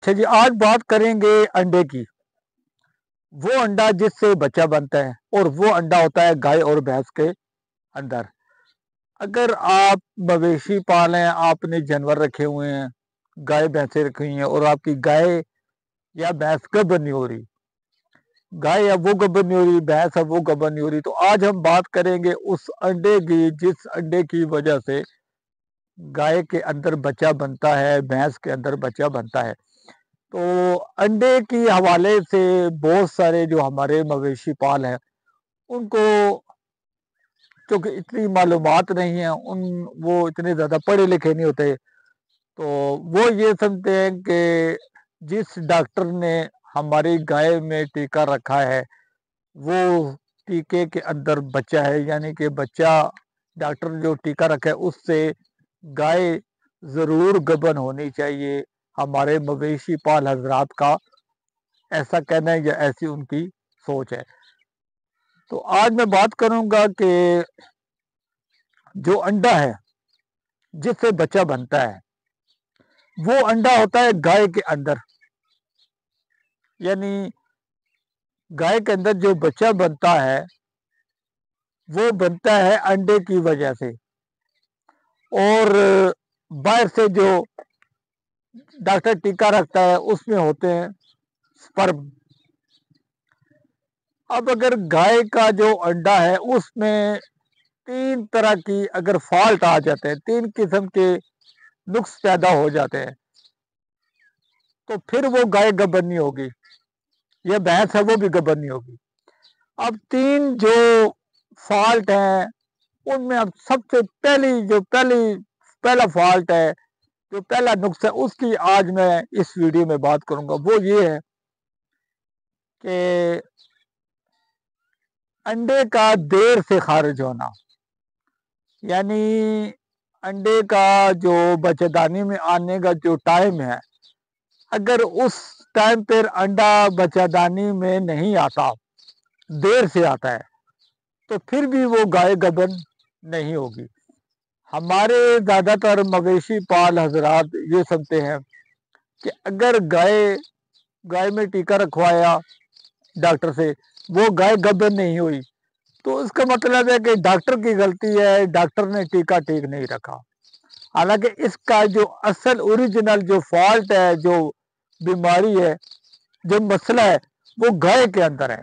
اچھا جی، آج بات کریں گے انڈے کی۔ وہ انڈا جس سے بچہ بنتا ہے اور وہ انڈا ہوتا ہے گائے اور بھینس کے اندر۔ اگر آپ مویشی پال ہیں، آپ نے جانور رکھے ہوئے ہیں، گائے بھینسیں رکھی ہوئی ہیں اور آپ کی گائے یا بھینس گبر نہیں ہو رہی، گائے اب وہ گبر نہیں ہو رہی، بھینس اب وہ گبر نہیں ہو رہی، تو آج ہم بات کریں گے اس انڈے کی جس انڈے کی وجہ سے گائے کے اندر بچہ بنتا ہے، بھینس کے اندر بچہ بنتا ہے۔ تو انڈے کی حوالے سے بہت سارے جو ہمارے مویشی پال ہیں ان کو چونکہ اتنی معلومات نہیں ہیں، وہ اتنے زیادہ پڑھے لکھے نہیں ہوتے، تو وہ یہ سمجھتے ہیں کہ جس ڈاکٹر نے ہماری گائے میں ٹیکہ رکھا ہے وہ ٹیکے کے اندر بچہ ہے، یعنی کہ بچہ ڈاکٹر جو ٹیکہ رکھا ہے اس سے گائے ضرور گبن ہونی چاہیے۔ ہمارے مویشی پال حضرات کا ایسا کہنا ہے یا ایسی ان کی سوچ ہے۔ تو آج میں بات کروں گا کہ جو انڈا ہے جس سے بچہ بنتا ہے وہ انڈا ہوتا ہے گائے کے اندر، یعنی گائے کے اندر جو بچہ بنتا ہے وہ بنتا ہے انڈے کی وجہ سے، اور باہر سے جو ڈاکٹر ٹیکہ رکھتا ہے اس میں ہوتے ہیں سپرم۔ اب اگر گائے کا جو انڈا ہے اس میں 3 طرح کی اگر فالٹ آ جاتے ہیں، 3 قسم کے نقص پیدا ہو جاتے ہیں، تو پھر وہ گائے گبر نہیں ہوگی، یہ بھینس ہے وہ بھی گبر نہیں ہوگی۔ اب 3 جو فالٹ ہیں ان میں اب سب سے پہلا فالٹ ہے، جو پہلا نقص ہے، اس کی آج میں اس ویڈیو میں بات کروں گا۔ وہ یہ ہے کہ انڈے کا دیر سے خارج ہونا، یعنی انڈے کا جو بچہ دانی میں آنے کا جو ٹائم ہے، اگر اس ٹائم پر انڈا بچہ دانی میں نہیں آتا، دیر سے آتا ہے، تو پھر بھی وہ گائے گبن نہیں ہوگی۔ ہمارے زیادہ تر مویشی پال حضرات یہ سمجھتے ہیں کہ اگر گائے میں ٹیکہ رکھوایا ڈاکٹر سے، وہ گائے گبن نہیں ہوئی، تو اس کا مطلب ہے کہ ڈاکٹر کی غلطی ہے، ڈاکٹر نے ٹیکہ ٹھیک نہیں رکھا۔ حالانکہ اس کا جو اصل اوریجنل جو فالٹ ہے، جو بیماری ہے، جو مسئلہ ہے، وہ گائے کے اندر ہے۔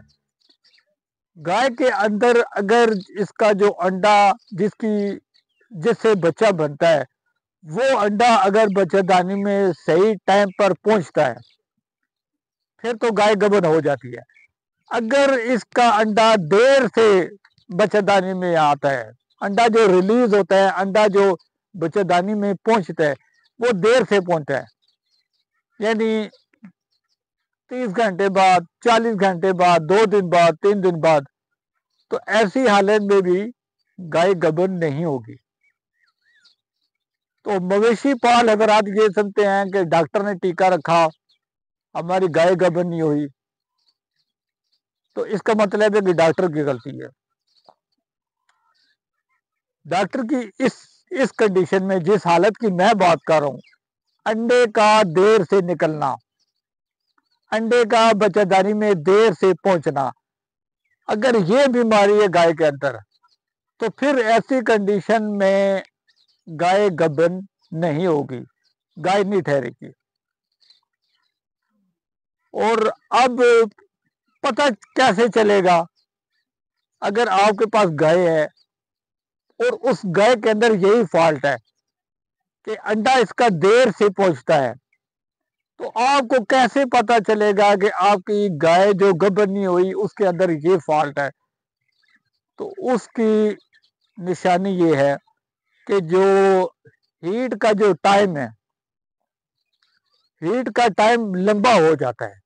گائے کے اندر اگر اس کا جو انڈا جس سے بچہ بنتا ہے، وہ انڈا اگر بچہ دانی میں صحیح ٹائم پر پہنچتا ہے پھر تو گائے گبن ہو جاتی ہے۔ اگر اس کا انڈا دیر سے بچہ دانی میں آتا ہے، انڈا جو ریلیز ہوتا ہے، انڈا جو بچہ دانی میں پہنچتا ہے وہ دیر سے پہنچتا ہے، یعنی 30 گھنٹے بعد، 40 گھنٹے بعد، 2 دن بعد، 3 دن بعد، تو ایسی حالت میں بھی گائے گبن نہیں ہوگی۔ تو مویشی پال حضرات یہ سمجھتے ہیں کہ ڈاکٹر نے ٹیکہ رکھا، ہماری گائے گبن نہیں ہوئی، تو اس کا مطلب ہے کہ ڈاکٹر کی غلطی ہے۔ ڈاکٹر کی اس کنڈیشن میں، جس حالت کی میں بات کر رہا ہوں، انڈے کا دیر سے نکلنا، انڈے کا بچہ دانی میں دیر سے پہنچنا، اگر یہ بیماری ہے گائے کے اندر، تو پھر ایسی کنڈیشن میں گائے گبن نہیں ہوگی، گائے نہیں ٹھہرے گی۔ اور اب پتہ کیسے چلے گا؟ اگر آپ کے پاس گائے ہے اور اس گائے کے اندر یہی فالٹ ہے کہ انڈا اس کا دیر سے پہنچتا ہے، تو آپ کو کیسے پتا چلے گا کہ آپ کی گائے جو گبن نہیں ہوئی اس کے اندر یہ فالٹ ہے؟ تو اس کی نشانی یہ ہے کہ جو ہیٹ کا جو ٹائم ہے، ہیٹ کا ٹائم لمبا ہو جاتا ہے،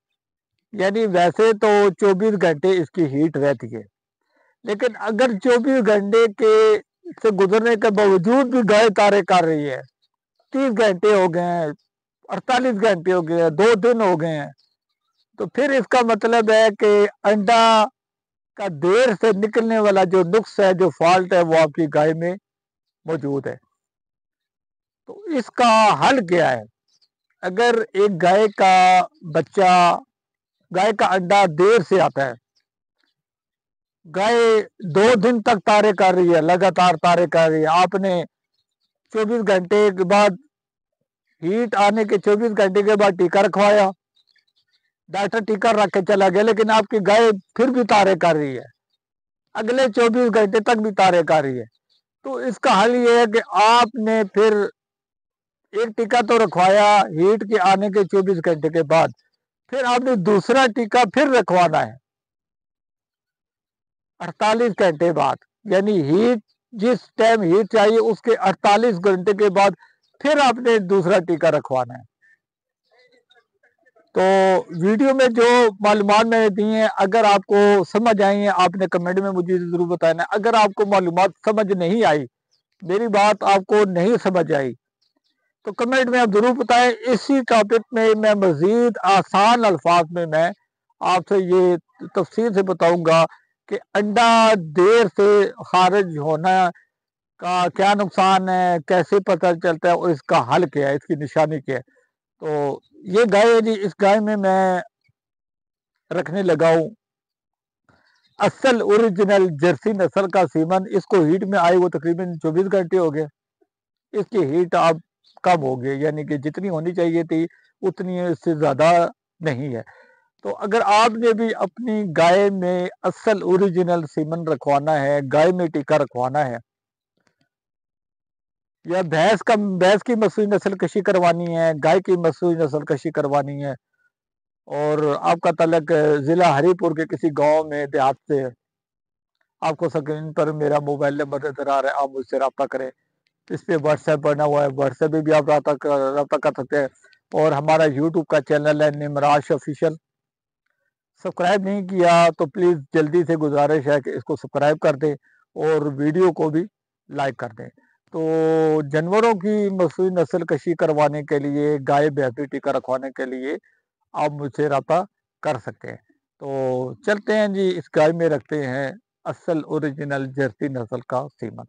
یعنی ویسے تو 24 گھنٹے اس کی ہیٹ رہتی ہے، لیکن اگر 24 گھنٹے کے سے گزرنے کے باوجود بھی گائے تارے کر رہی ہے، 30 گھنٹے ہو گئے ہیں، 48 گھنٹے ہو گئے ہیں، 2 دن ہو گئے ہیں، تو پھر اس کا مطلب ہے کہ انڈا کا دیر سے نکلنے والا جو نقص ہے، جو فالٹ ہے، وہ آپ کی گائے میں موجود ہے۔ تو اس کا حل کیا ہے؟ اگر ایک گائے کا بچہ، گائے کا انڈا دیر سے آتا ہے، گائے 2 دن تک تارے کر رہی ہے، لگاتار تارے کر رہی ہے، آپ نے 24 گھنٹے کے بعد، ہیٹ آنے کے 24 گھنٹے کے بعد ٹیکا رکھوایا، ڈاکٹر ٹیکا رکھ کے چلا گیا، لیکن آپ کی گائے پھر بھی تارے کر رہی ہے، اگلے 24 گھنٹے تک بھی تارے کر رہی ہے، تو اس کا حل یہ ہے کہ آپ نے پھر ایک ٹیکا تو رکھوایا ہیٹ کے آنے کے 24 گھنٹے کے بعد، پھر آپ نے دوسرا ٹیکا پھر رکھوانا ہے 48 گھنٹے بعد، یعنی ہیٹ جس ٹائم ہیٹ چاہیے اس کے 48 گھنٹے کے بعد پھر آپ نے دوسرا ٹیکا رکھوانا ہے۔ تو ویڈیو میں جو معلومات میں نے دی ہیں، اگر آپ کو سمجھ آئی ہیں، آپ نے کمنٹ میں مجھے ضرور بتانا ہے۔ اگر آپ کو معلومات سمجھ نہیں آئی، میری بات آپ کو نہیں سمجھ آئی، تو کمنٹ میں آپ ضرور بتائیں۔ اسی ٹاپک میں میں مزید آسان الفاظ میں آپ سے یہ تفصیل سے بتاؤں گا کہ انڈا دیر سے خارج ہونا کا کیا نقصان ہے، کیسے پتہ چلتا ہے، اور اس کا حل کیا ہے، اس کی نشانی کیا ہے۔ تو یہ گائے ہے جی، اس گائے میں رکھنے لگا ہوں اصل اوریجنل جرسی نسل کا سیمن۔ اس کو ہیٹ میں آئے وہ تقریباً 24 گھنٹے ہو گئے، اس کی ہیٹ اب کم ہو گئی، یعنی کہ جتنی ہونی چاہیے تھی اتنی اس سے زیادہ نہیں ہے۔ تو اگر آپ نے بھی اپنی گائے میں اصل اوریجنل سیمن رکھوانا ہے، گائے میں ٹیکا رکھوانا ہے، یا بھینس کی مصنوعی نسل کشی کروانی ہے، گائے کی مصنوعی نسل کشی کروانی ہے، اور آپ کا تعلق ضلع ہری پور کے کسی گاؤں میں دیہات سے ہے، آپ کو سکرین پر میرا موبائل نمبر نظر آ رہا ہے، آپ مجھ سے رابطہ کریں۔ اس پہ واٹس ایپ بنا ہوا ہے، واٹس ایپ پہ بھی آپ رابطہ کر سکتے ہیں، اور ہمارا یوٹیوب کا چینل ہے نمراش آفیشل، سبسکرائب نہیں کیا تو پلیز جلدی سے گزارش ہے کہ اس کو سبسکرائب کر دیں اور ویڈیو کو بھی لائک کر دیں۔ تو جانوروں کی مصنوعی نسل کشی کروانے کے لیے، گائے بھینس ٹیکا رکھوانے کے لیے آپ مجھ سے رابطہ کر سکتے ہیں۔ تو چلتے ہیں جی، اس گائے میں رکھتے ہیں اصل اوریجنل جرسی نسل کا سیمن۔